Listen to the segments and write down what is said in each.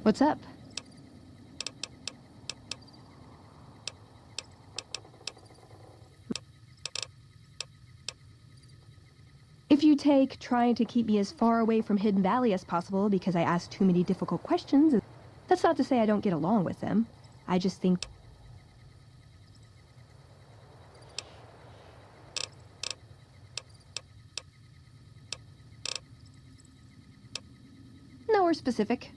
What's up? If you take trying to keep me as far away from Hidden Valley as possible because I ask too many difficult questions, that's not to say I don't get along with them. I just think... Nowhere specific.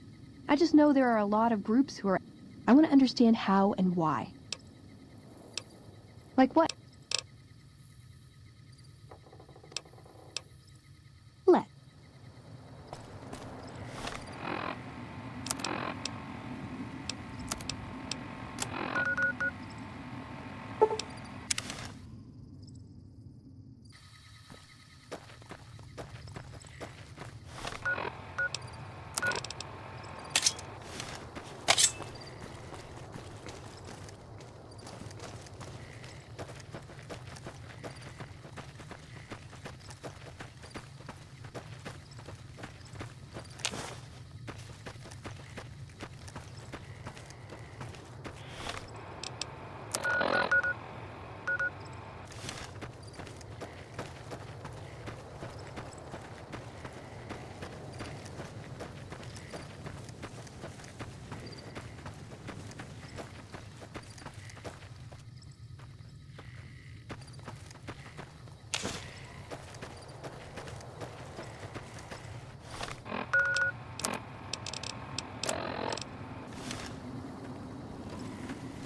I just know there are a lot of groups who are... I want to understand how and why. Like what? Let.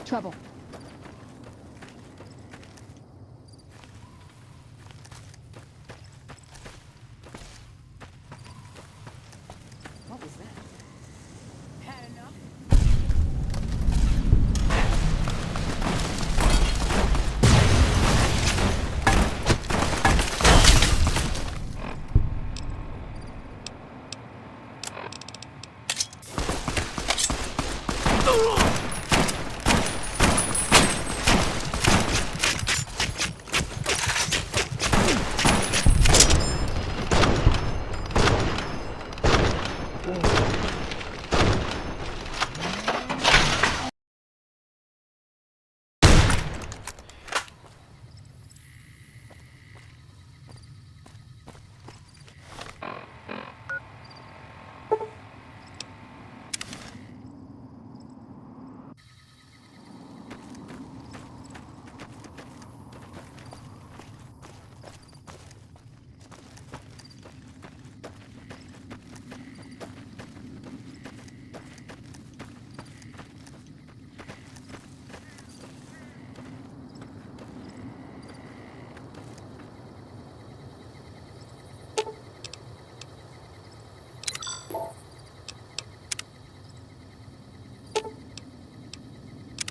Trouble. What was that? Had enough?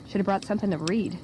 Should have brought something to read.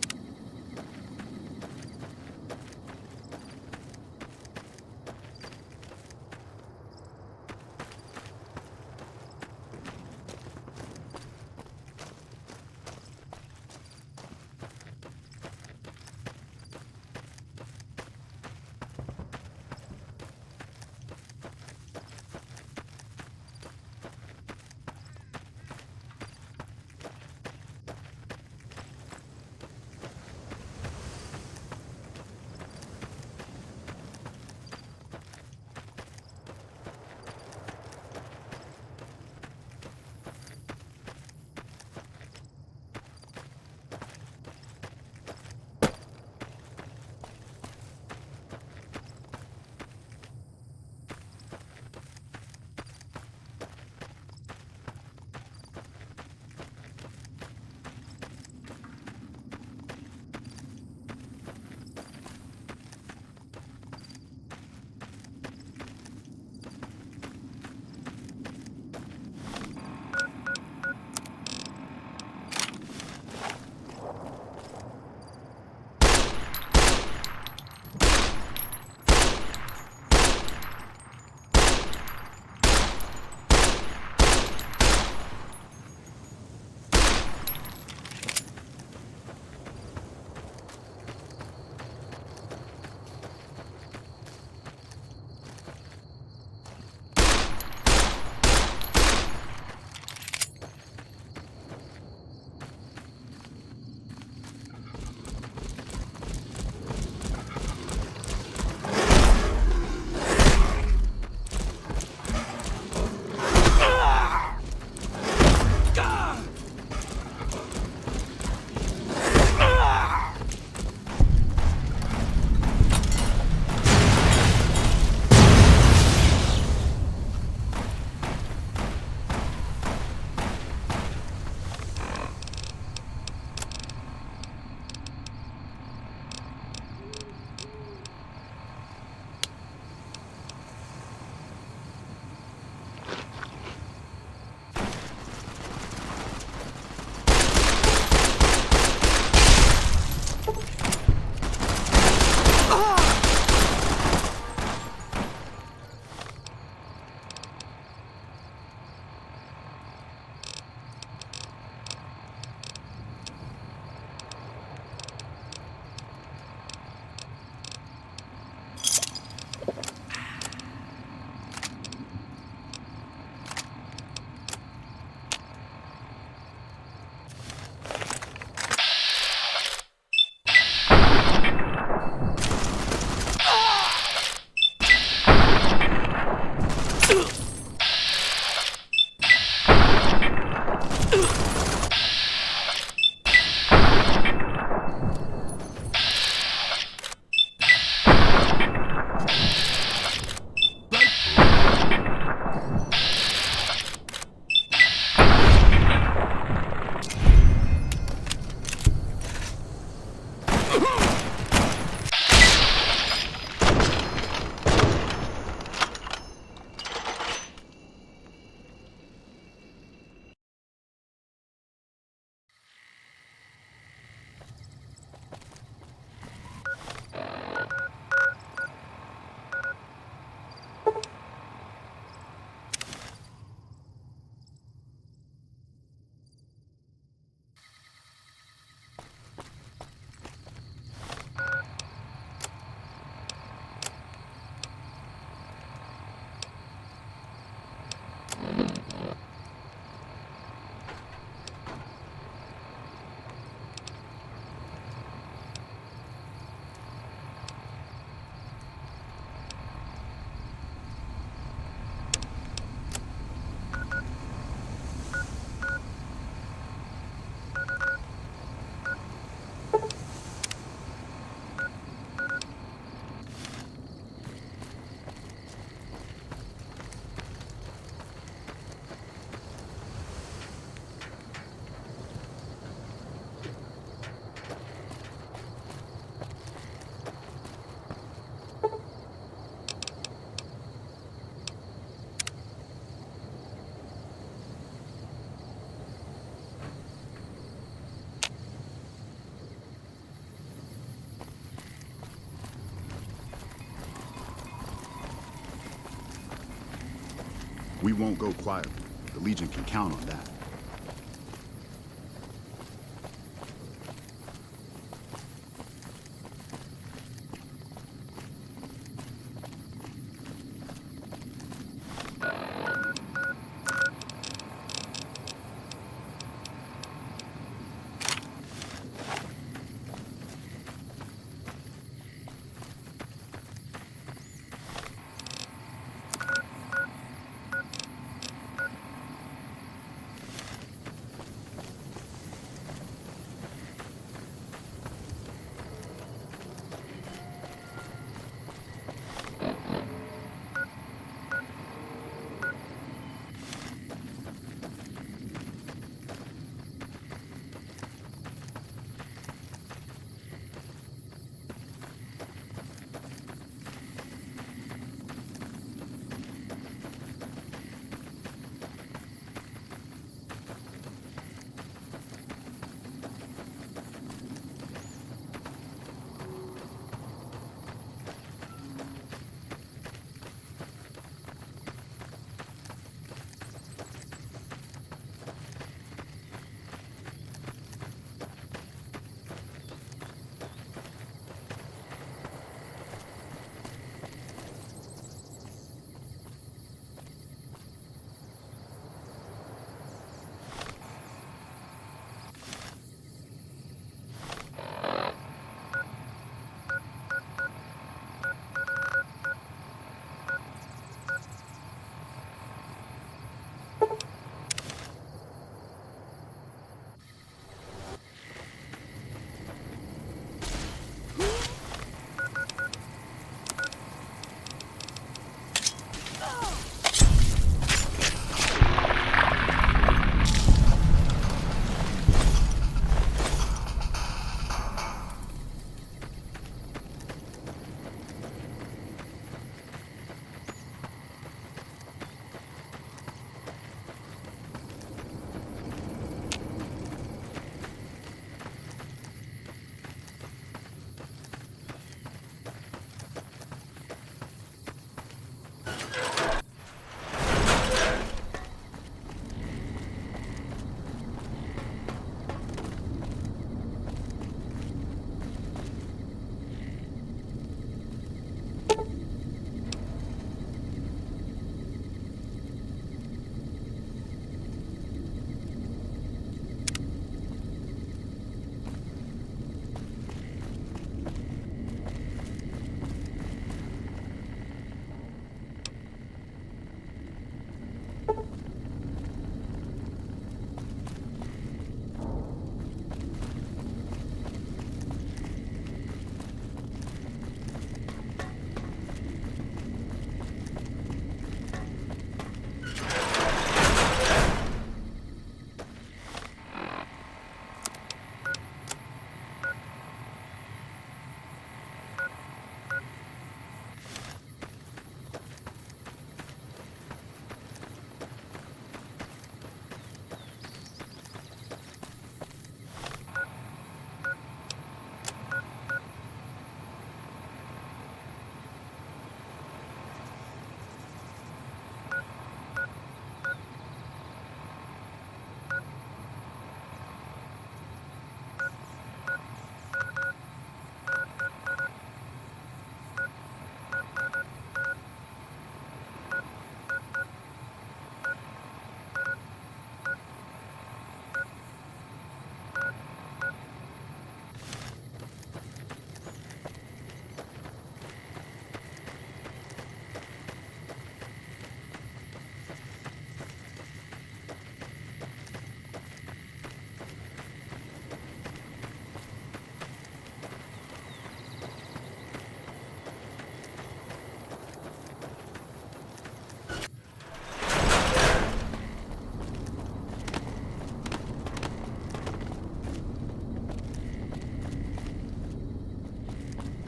We won't go quietly. The Legion can count on that.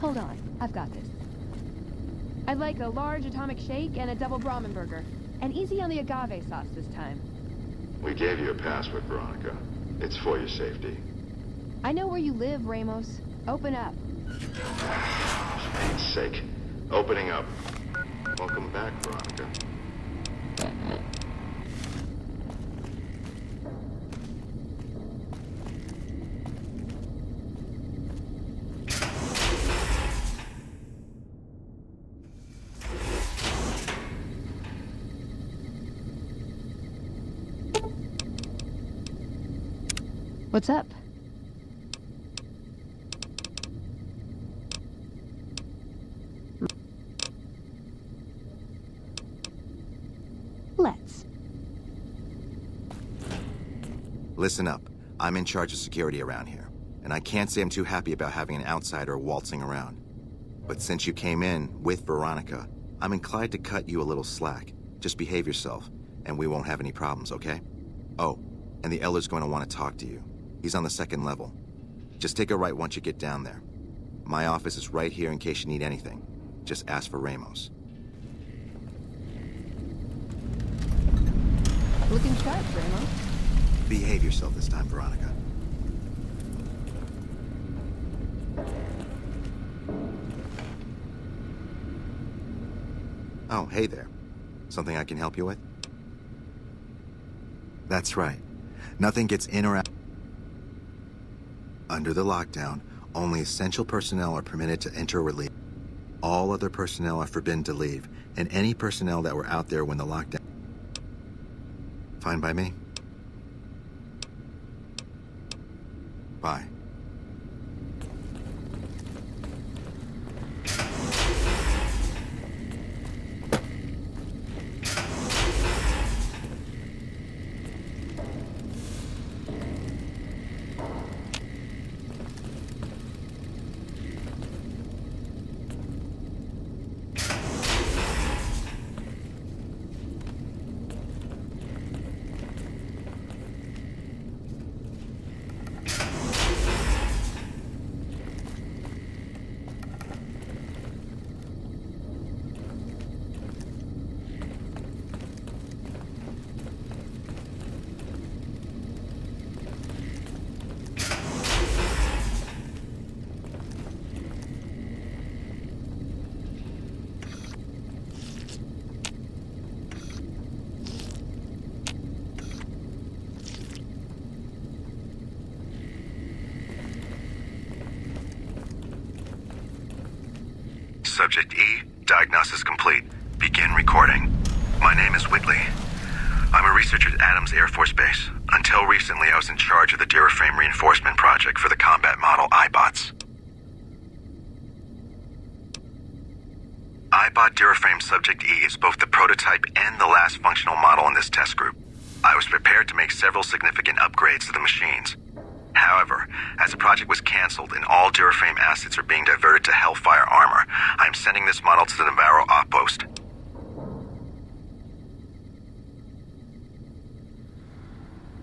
Hold on, I've got this. I'd like a large atomic shake and a double Brahmin burger. And easy on the agave sauce this time. We gave you a password, Veronica. It's for your safety. I know where you live, Ramos. Open up. For Pete's sake. Opening up. Welcome back, Veronica. What's up? Let's. Listen up. I'm in charge of security around here, and I can't say I'm too happy about having an outsider waltzing around. But since you came in with Veronica, I'm inclined to cut you a little slack. Just behave yourself, and we won't have any problems, okay? Oh, and the Elder's going to want to talk to you. He's on the 2nd level. Just take a right once you get down there. My office is right here in case you need anything. Just ask for Ramos. Looking sharp, Ramos. Behave yourself this time, Veronica. Oh, hey there. Something I can help you with? That's right. Nothing gets in or out. Under the lockdown, only essential personnel are permitted to enter or leave. All other personnel are forbidden to leave, and any personnel that were out there when the lockdown... Fine by me. Bye. Subject E, diagnosis complete. Begin recording. My name is Whitley. I'm a researcher at Adams Air Force Base. Until recently, I was in charge of the Duraframe reinforcement project for the combat model iBots. iBot Duraframe Subject E is both the prototype and the last functional model in this test group. I was prepared to make several significant upgrades to the machines. However, as the project was canceled and all Duraframe assets are being diverted to Hellfire armor, I am sending this model to the Navarro outpost.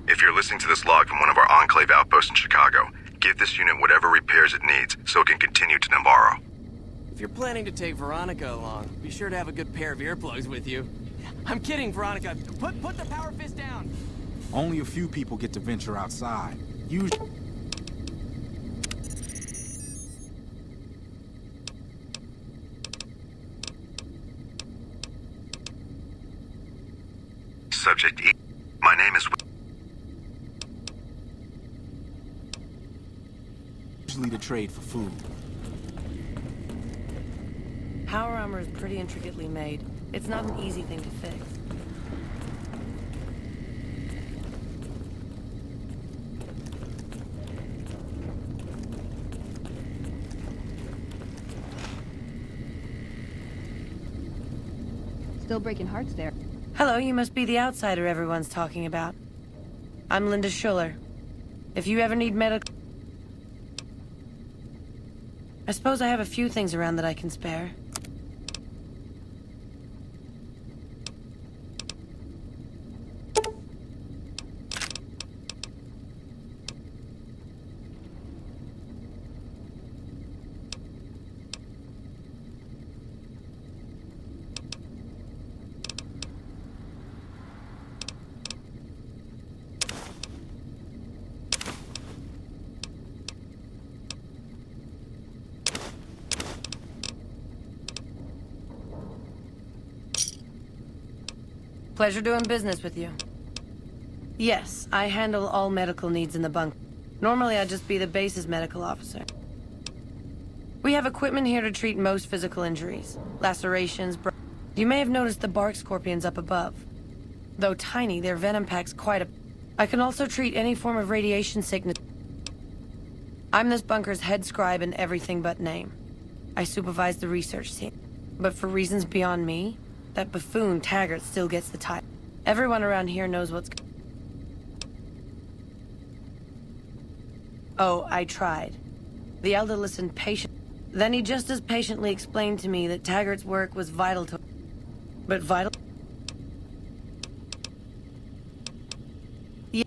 If you're listening to this log from one of our Enclave outposts in Chicago, give this unit whatever repairs it needs so it can continue to Navarro. If you're planning to take Veronica along, be sure to have a good pair of earplugs with you. I'm kidding, Veronica. Put the power fist down. Only a few people get to venture outside. Usually... Subject E. My name is... Usually to trade for food. Power armor is pretty intricately made. It's not an easy thing to fix. Still breaking hearts there. Hello, you must be the outsider everyone's talking about. I'm Linda Schuller. If you ever need medical... I suppose I have a few things around that I can spare. Pleasure doing business with you. Yes, I handle all medical needs in the bunk. Normally I'd just be the base's medical officer. We have equipment here to treat most physical injuries. Lacerations, You may have noticed the bark scorpions up above. Though tiny, their venom packs quite a... I can also treat any form of radiation sickness. I'm this bunker's head scribe in everything but name. I supervise the research team. But for reasons beyond me, that buffoon Taggart still gets the title. Everyone around here knows what's... Oh, I tried. The Elder listened patiently. Then he just as patiently explained to me that Taggart's work was vital to... But vital... Yeah,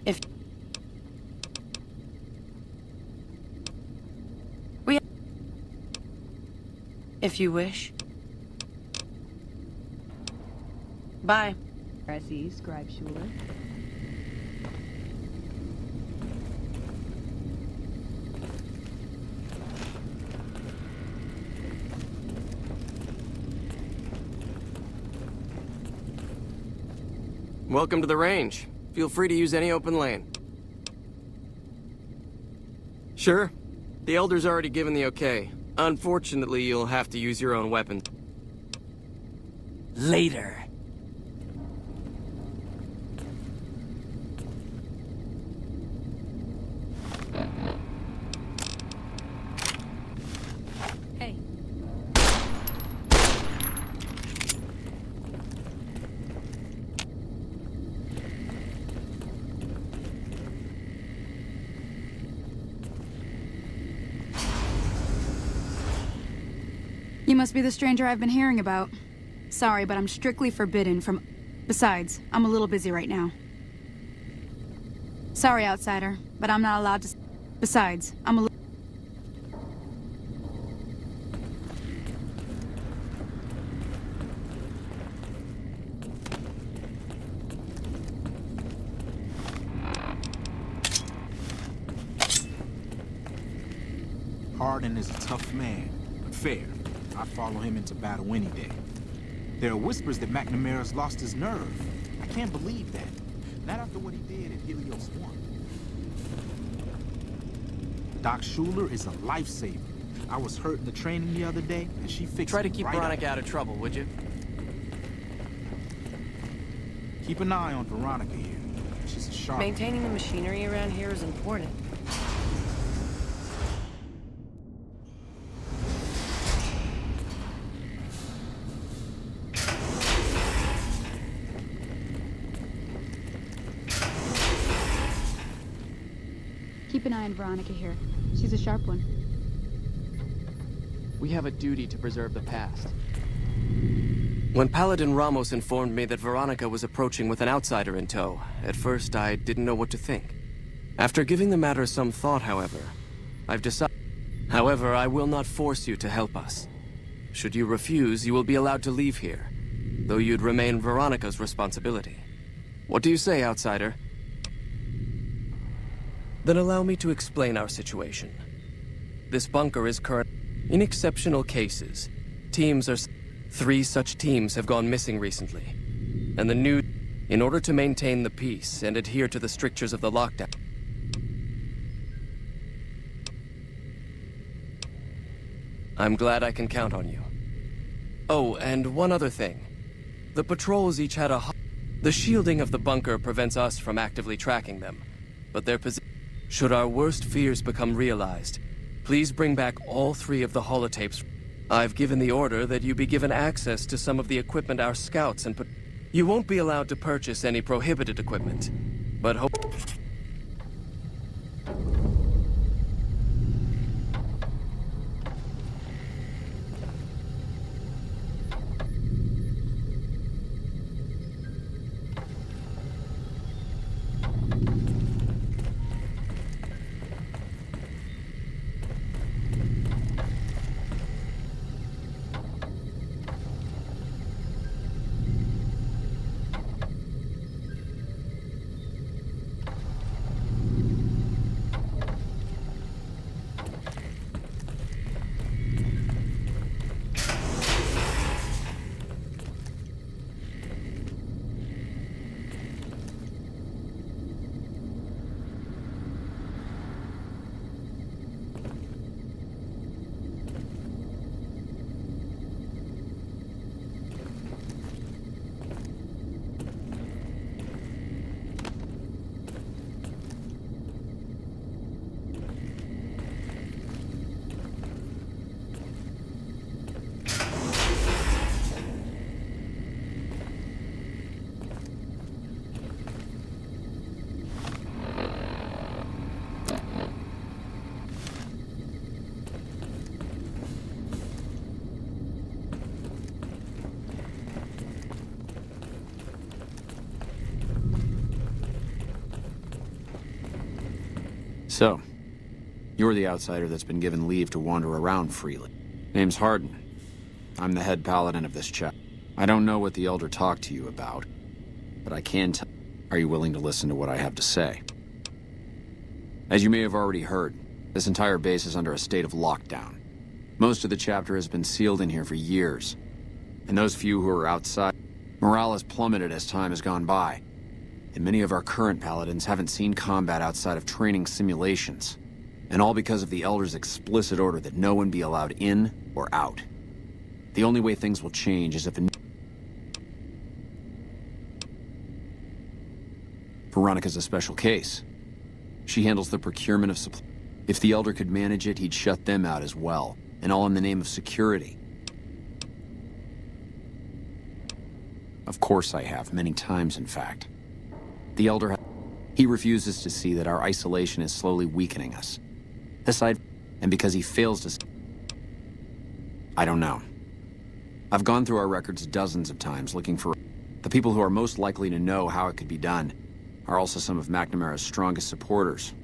If... If you wish. Bye. I see, Scribe Schuler. Welcome to the range. Feel free to use any open lane. Sure. The Elder's already given the okay. Unfortunately, you'll have to use your own weapon. Later. Hey. You must be the stranger I've been hearing about. Sorry, but I'm strictly forbidden from... Besides, I'm a little busy right now. Sorry, outsider, but I'm not allowed to... Besides, I'm a little... Hardin is a tough man, but fair. I'd follow him into battle any day. There are whispers that McNamara's lost his nerve. I can't believe that. Not after what he did at Helios 1. Doc Schuler is a lifesaver. I was hurt in the training the other day, and she fixed Try to me keep right Veronica up. out of trouble, would you? Keep an eye on Veronica here. She's a sharp... Maintaining the machinery around here is important. Keep an eye on Veronica here. She's a sharp one. We have a duty to preserve the past. When Paladin Ramos informed me that Veronica was approaching with an outsider in tow, at first I didn't know what to think. After giving the matter some thought, however, I've decided... However, I will not force you to help us. Should you refuse, you will be allowed to leave here, though you'd remain Veronica's responsibility. What do you say, outsider? Then allow me to explain our situation. This bunker is current... In exceptional cases, teams are... 3 such teams have gone missing recently. And the new... In order to maintain the peace and adhere to the strictures of the lockdown... I'm glad I can count on you. Oh, and one other thing. The patrols each had a... The shielding of the bunker prevents us from actively tracking them, but their position... Should our worst fears become realized, please bring back all 3 of the holotapes. I've given the order that you be given access to some of the equipment our scouts and put... You won't be allowed to purchase any prohibited equipment, but hope... So, you're the outsider that's been given leave to wander around freely. Name's Hardin. I'm the head paladin of this chapter. I don't know what the Elder talked to you about, but I can tell. Are you willing to listen to what I have to say? As you may have already heard, this entire base is under a state of lockdown. Most of the chapter has been sealed in here for years, and those few who are outside, morale has plummeted as time has gone by, and many of our current paladins haven't seen combat outside of training simulations, and all because of the Elder's explicit order that no one be allowed in or out. The only way things will change is if Veronica's a special case. She handles the procurement of supplies. If the Elder could manage it, he'd shut them out as well, and all in the name of security. Of course I have, many times in fact. The Elder, he refuses to see that our isolation is slowly weakening us. Aside, and because he fails to... I don't know. I've gone through our records dozens of times looking for... The people who are most likely to know how it could be done are also some of McNamara's strongest supporters,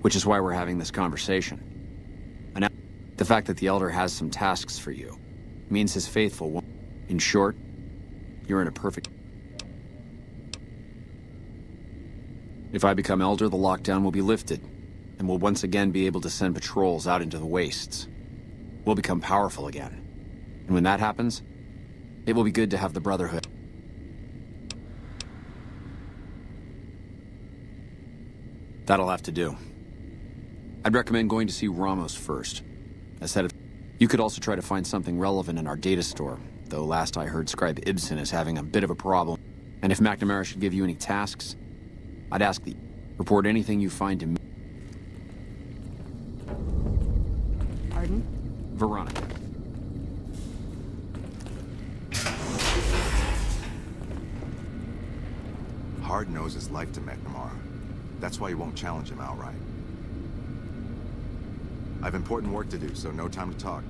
which is why we're having this conversation. And the fact that the Elder has some tasks for you means his faithful won't... In short, you're in a perfect... If I become Elder, the lockdown will be lifted, and we'll once again be able to send patrols out into the wastes. We'll become powerful again. And when that happens, it will be good to have the Brotherhood. That'll have to do. I'd recommend going to see Ramos first. You could also try to find something relevant in our data store, though last I heard Scribe Ibsen is having a bit of a problem. And if McNamara should give you any tasks, I'd ask that you report anything you find to me. Pardon? Veronica. Hard knows his life to McNamara. That's why he won't challenge him outright. I've important work to do, so no time to talk.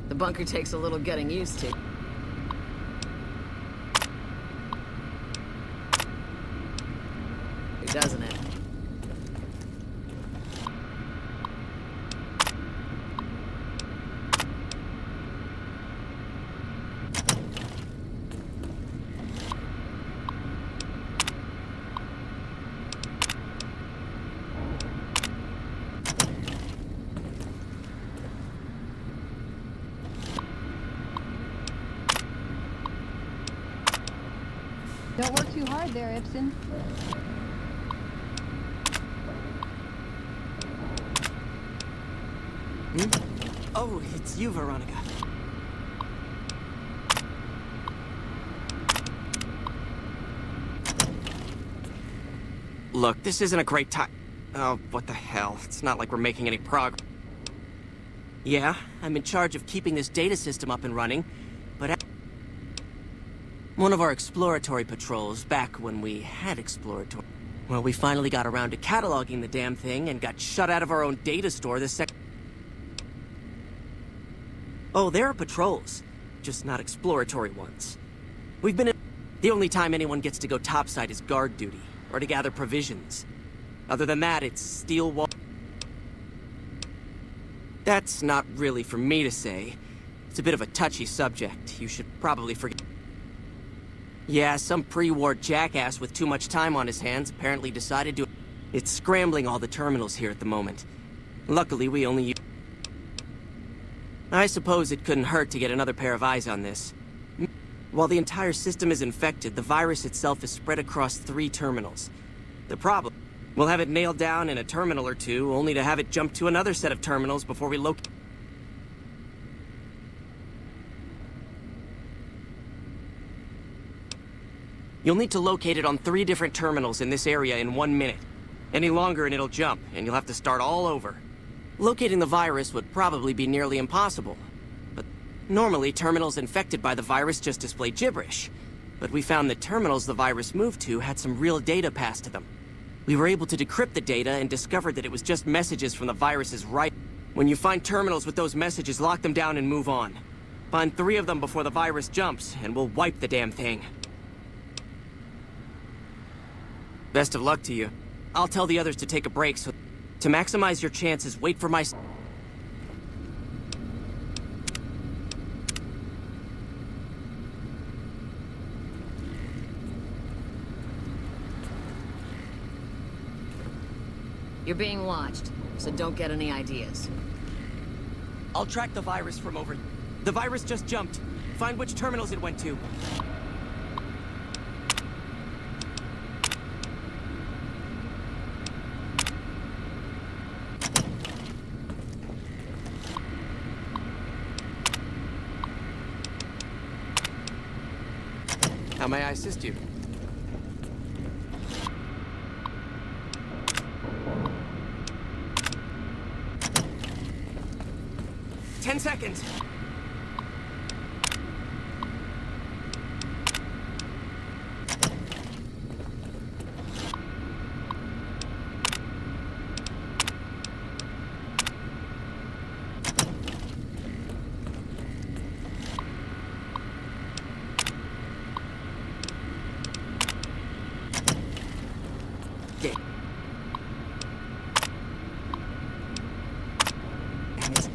The bunker takes a little getting used to. Doesn't it? Don't work too hard there, Ibsen. Oh, it's you, Veronica. Look, this isn't a great time. Oh, what the hell? It's not like we're making any progress. Yeah, I'm in charge of keeping this data system up and running, but one of our exploratory patrols, back when we had exploratory... Well, we finally got around to cataloging the damn thing and got shut out of our own data store this second. Oh, there are patrols, just not exploratory ones. We've been in... The only time anyone gets to go topside is guard duty, or to gather provisions. Other than that, it's steel wall... That's not really for me to say. It's a bit of a touchy subject. You should probably forget... Yeah, some pre-war jackass with too much time on his hands apparently decided to... It's scrambling all the terminals here at the moment. Luckily, we only use... I suppose it couldn't hurt to get another pair of eyes on this. While the entire system is infected, the virus itself is spread across 3 terminals. The problem... We'll have it nailed down in a terminal or two, only to have it jump to another set of terminals before we locate... You'll need to locate it on 3 different terminals in this area in 1 minute. Any longer and it'll jump, and you'll have to start all over. Locating the virus would probably be nearly impossible. But normally, terminals infected by the virus just display gibberish. But we found that terminals the virus moved to had some real data passed to them. We were able to decrypt the data and discovered that it was just messages from the virus's right. When you find terminals with those messages, lock them down and move on. Find 3 of them before the virus jumps, and we'll wipe the damn thing. Best of luck to you. I'll tell the others to take a break, so to maximize your chances, wait for my... You're being watched, so don't get any ideas. I'll track the virus from over... The virus just jumped. Find which terminals it went to. How may I assist you? Ten seconds.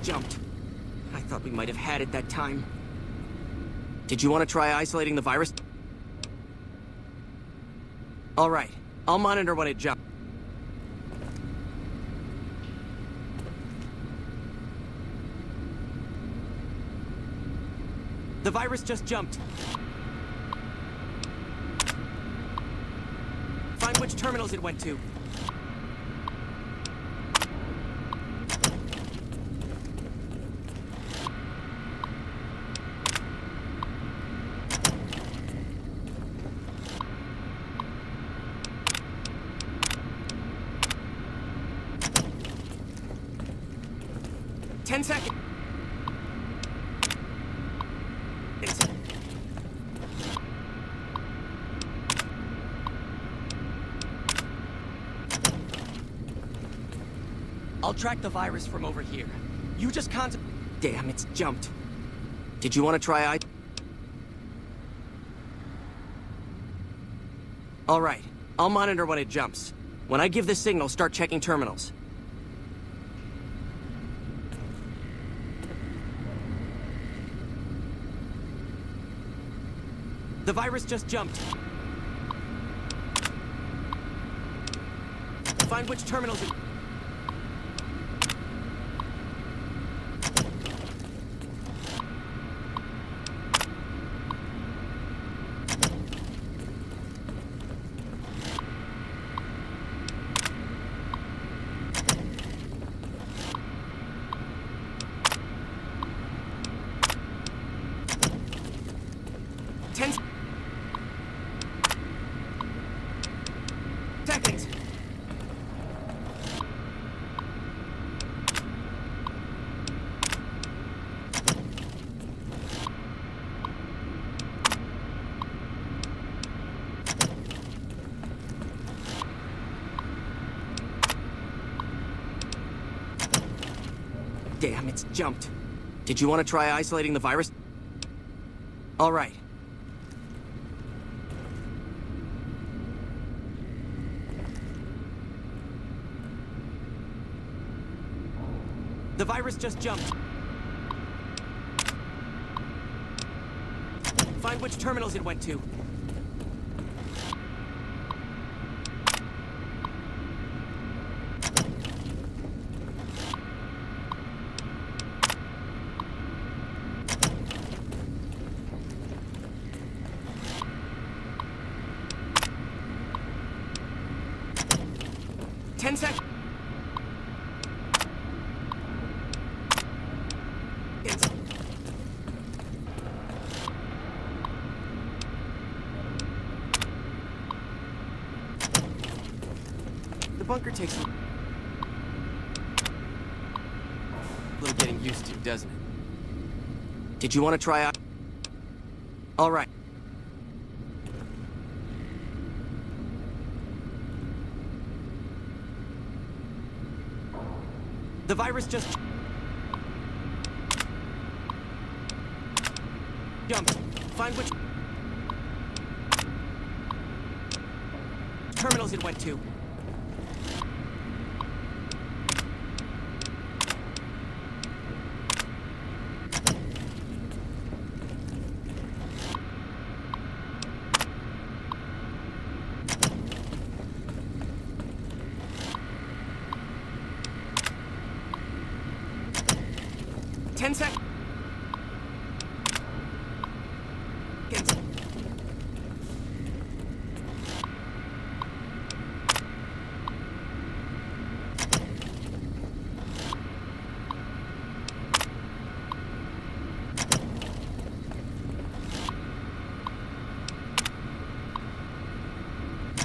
Jumped. I thought we might have had it that time. Did you want to try isolating the virus? All right. I'll monitor when it jumps. The virus just jumped. Find which terminals it went to. Seconds. I'll track the virus from over here. You just Damn, it's jumped. Did you want to try All right. I'll monitor when it jumps. When I give the signal, start checking terminals. The virus just jumped. Find which terminals it... Seconds. Damn, it's jumped. Did you want to try isolating the virus? All right. The virus just jumped. Find which terminals it went to. Ten seconds. The bunker takes a Little getting used to, doesn't it? Did you want to try out? All right. The virus just jumped. Find which terminals it went to. Ten seconds.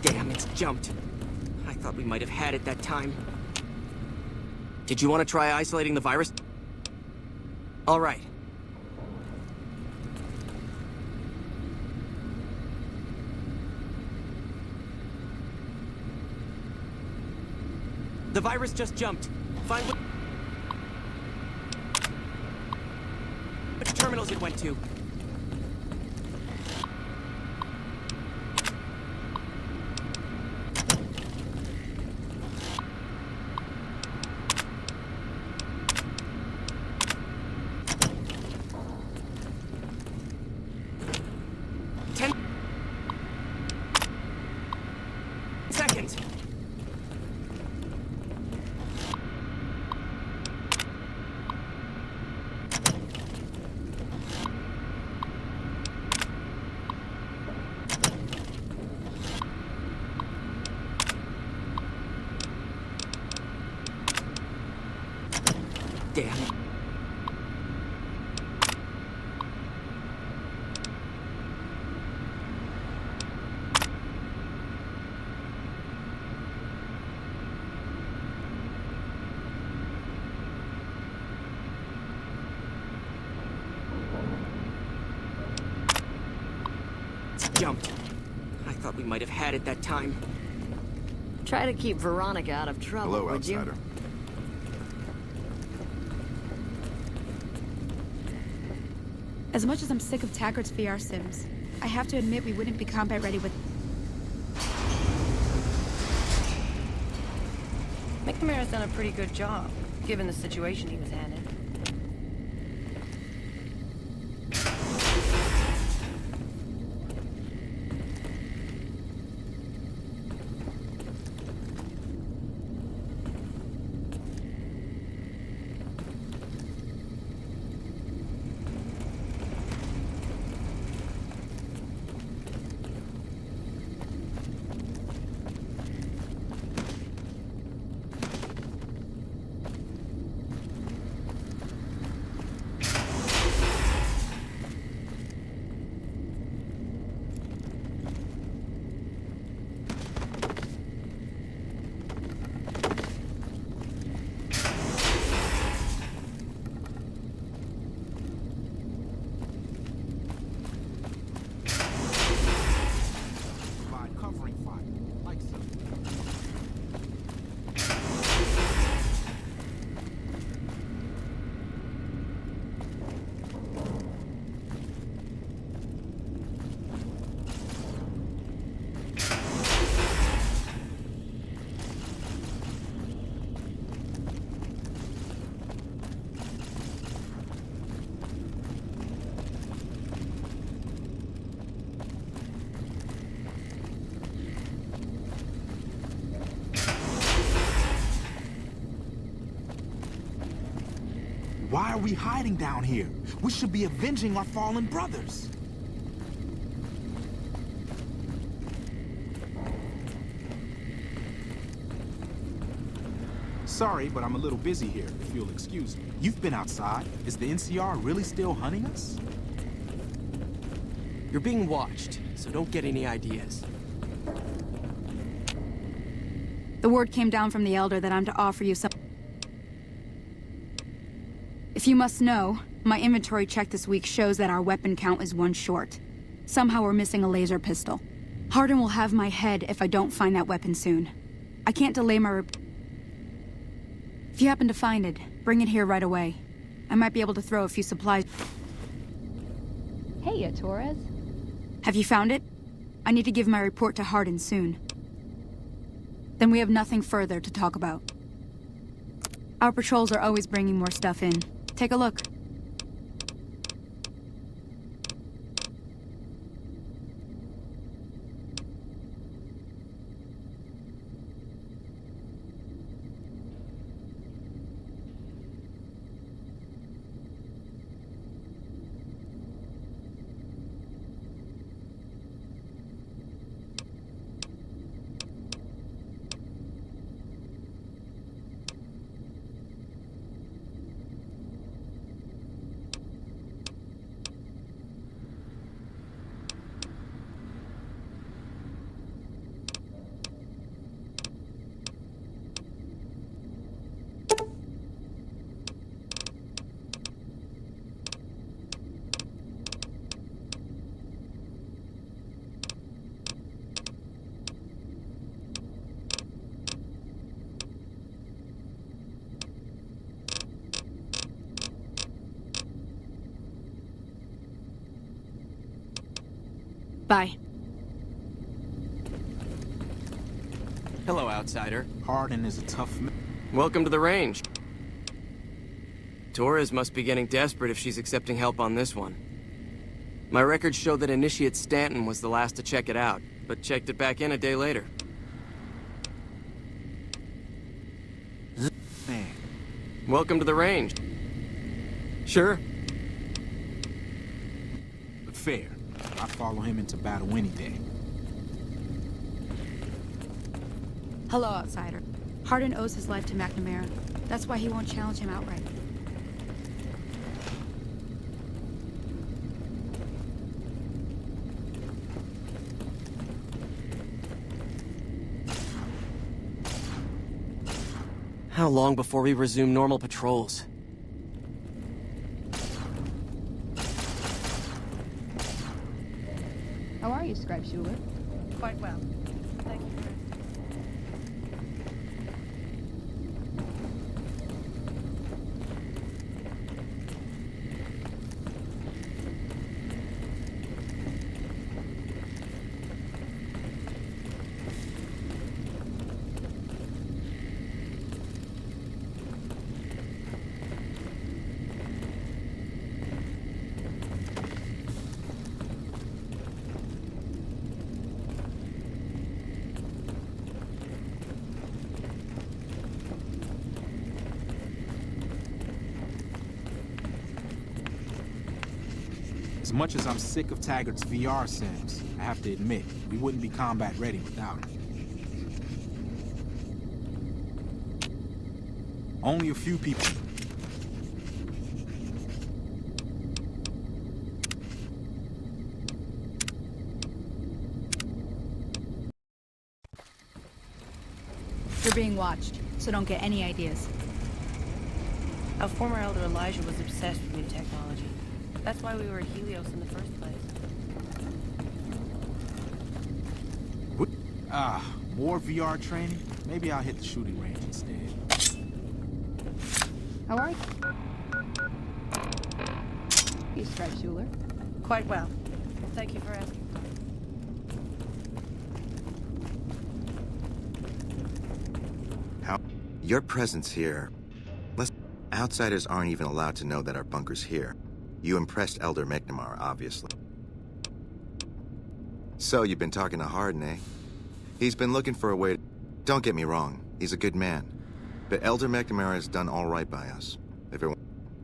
Damn, it's jumped. I thought we might have had it that time. Did you want to try isolating the virus? All right. The virus just jumped. Find which terminals it went to. Seconds. Damn it. Jumped. I thought we might have had it that time. Try to keep Veronica out of trouble, Hello, would outsider. you? As much as I'm sick of Tackert's VR sims, I have to admit we wouldn't be combat ready with... McNamara's done a pretty good job, given the situation he was handed. Why are we hiding down here? We should be avenging our fallen brothers. Sorry, but I'm a little busy here, if you'll excuse me. You've been outside. Is the NCR really still hunting us? You're being watched, so don't get any ideas. The word came down from the Elder that I'm to offer you some... If you must know, my inventory check this week shows that our weapon count is one short. Somehow we're missing a laser pistol. Hardin will have my head if I don't find that weapon soon. I can't delay my If you happen to find it, bring it here right away. I might be able to throw a few supplies. Hey, Torres. Have you found it? I need to give my report to Hardin soon. Then we have nothing further to talk about. Our patrols are always bringing more stuff in. Take a look. Bye. Hello, outsider. Hardin is a tough man. Welcome to the range. Torres must be getting desperate if she's accepting help on this one. My records show that Initiate Stanton was the last to check it out, but checked it back in a day later. Man. Welcome to the range. Sure. But fair. I follow him into battle any day. Hello, outsider. Hardin owes his life to McNamara. That's why he won't challenge him outright. How long before we resume normal patrols? How are you, Scribe Schuler? Quite well. Thank you. As much as I'm sick of Taggart's VR sims, I have to admit, we wouldn't be combat ready without him. Only a few people. You're being watched, so don't get any ideas. Our former Elder Elijah was obsessed with new technology. That's why we were at Helios in the first place. What? More VR training? Maybe I'll hit the shooting range instead. How are you? You, Scribe Schuler? Quite well. Thank you for asking. Your presence here... Outsiders aren't even allowed to know that our bunker's here. You impressed Elder McNamara, obviously. So, you've been talking to Hardin, eh? He's been looking for a way to... Don't get me wrong, he's a good man. But Elder McNamara has done all right by us.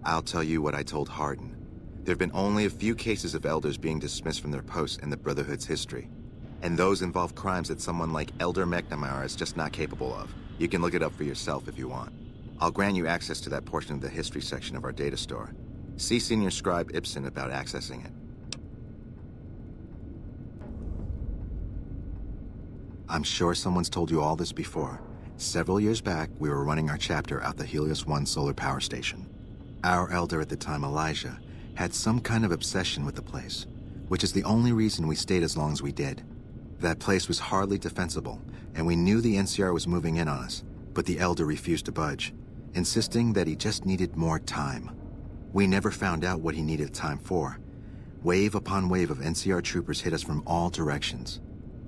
I'll tell you what I told Hardin. There have been only a few cases of elders being dismissed from their posts in the Brotherhood's history. And those involve crimes that someone like Elder McNamara is just not capable of. You can look it up for yourself if you want. I'll grant you access to that portion of the history section of our data store. See Senior Scribe Ibsen about accessing it. I'm sure someone's told you all this before, Several years back, we were running our chapter out the Helios 1 solar power station. Our elder at the time, Elijah, had some kind of obsession with the place, which is the only reason we stayed as long as we did. That place was hardly defensible, and we knew the NCR was moving in on us, but the elder refused to budge, insisting that he just needed more time. We never found out what he needed time for. Wave upon wave of NCR troopers hit us from all directions.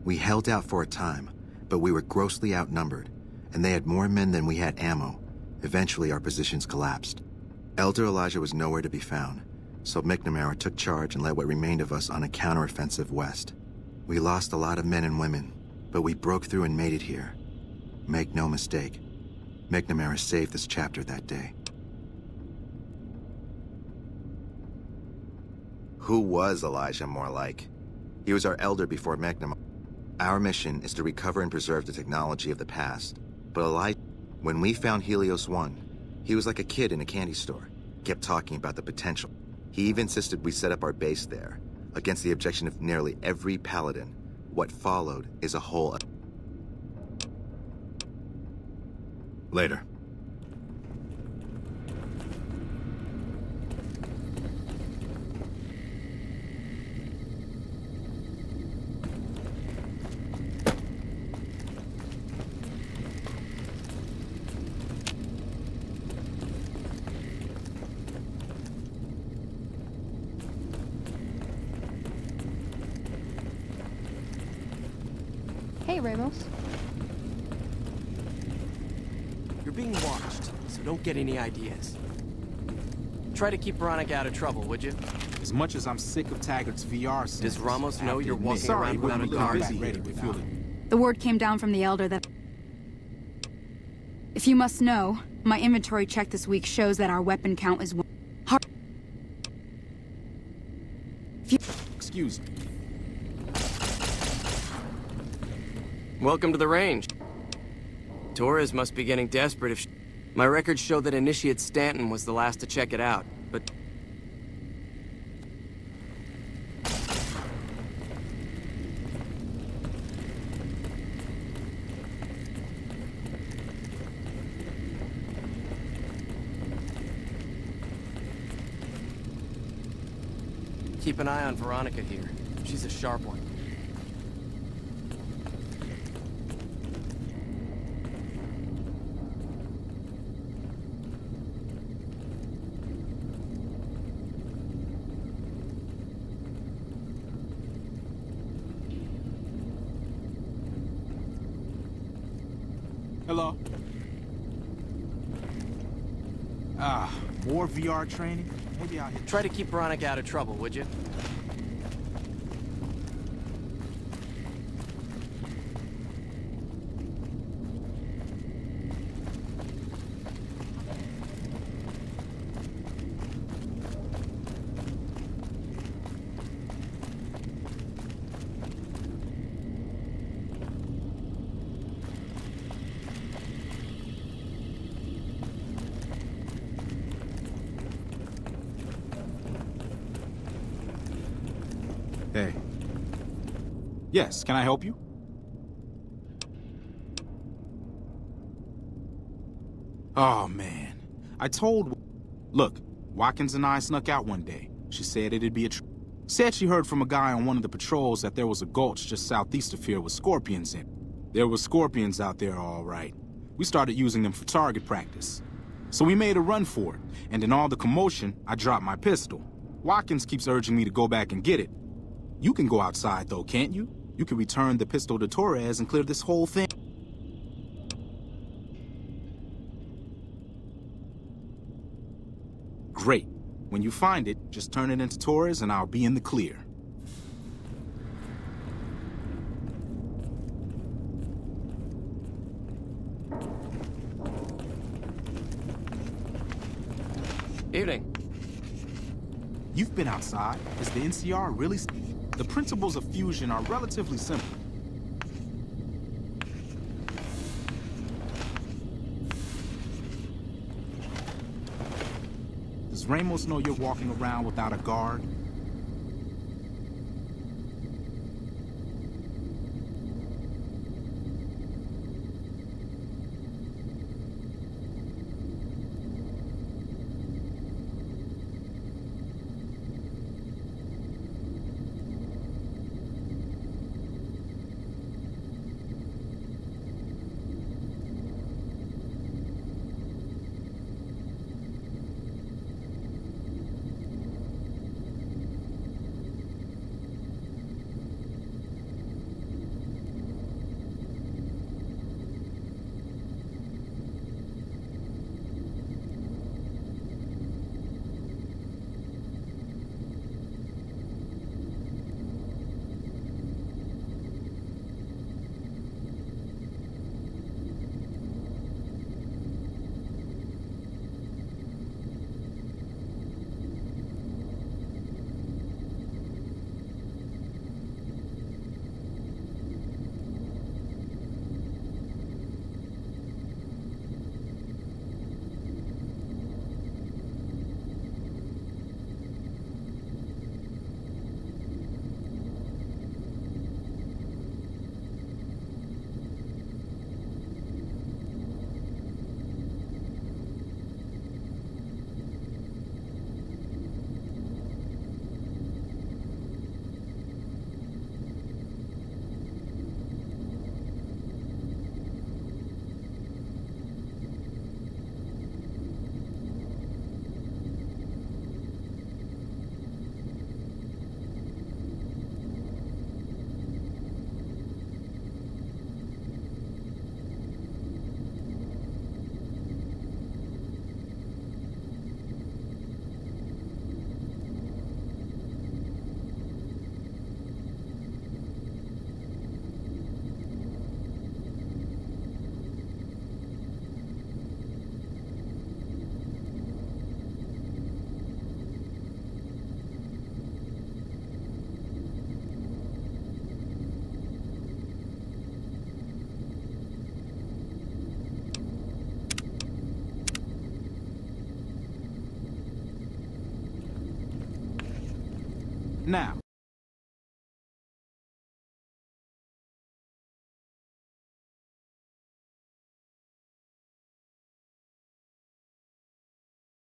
We held out for a time, but we were grossly outnumbered, and they had more men than we had ammo. Eventually, our positions collapsed. Elder Elijah was nowhere to be found, so McNamara took charge and led what remained of us on a counteroffensive west. We lost a lot of men and women, but we broke through and made it here. Make no mistake, McNamara saved this chapter that day. Who was Elijah more like? He was our elder before McNamara. Our mission is to recover and preserve the technology of the past. But Elijah, when we found Helios 1, he was like a kid in a candy store, kept talking about the potential. He even insisted we set up our base there, against the objection of nearly every paladin. What followed is a whole... Later. Hey, Ramos. You're being watched, so don't get any ideas. Try to keep Veronica out of trouble, would you? As much as I'm sick of Taggart's VR scenes, Does Ramos know you're walking Sorry, around without a we're guard? busy ready with fueling. The word came down from the Elder that... If you must know, my inventory check this week shows that our weapon count is one... Excuse me. Welcome to the range. Torres must be getting desperate if... My records show that Initiate Stanton was the last to check it out, but... Keep an eye on Veronica here. She's a sharp one. Hello? More VR training? Maybe I'll hit... Try to keep Veronica out of trouble, would you? Hey. Yes, can I help you? Oh, man. I told... Look, Watkins and I snuck out one day. She said it'd be a... Said she heard from a guy on one of the patrols that there was a gulch just southeast of here with scorpions in. There were scorpions out there, all right. We started using them for target practice. So we made a run for it, and in all the commotion, I dropped my pistol. Watkins keeps urging me to go back and get it. You can go outside, though, can't you? You can return the pistol to Torres and clear this whole thing. Great. When you find it, just turn it into Torres and I'll be in the clear. Evening. You've been outside. Is the NCR really... The principles of fusion are relatively simple. Does Ramos know you're walking around without a guard? now.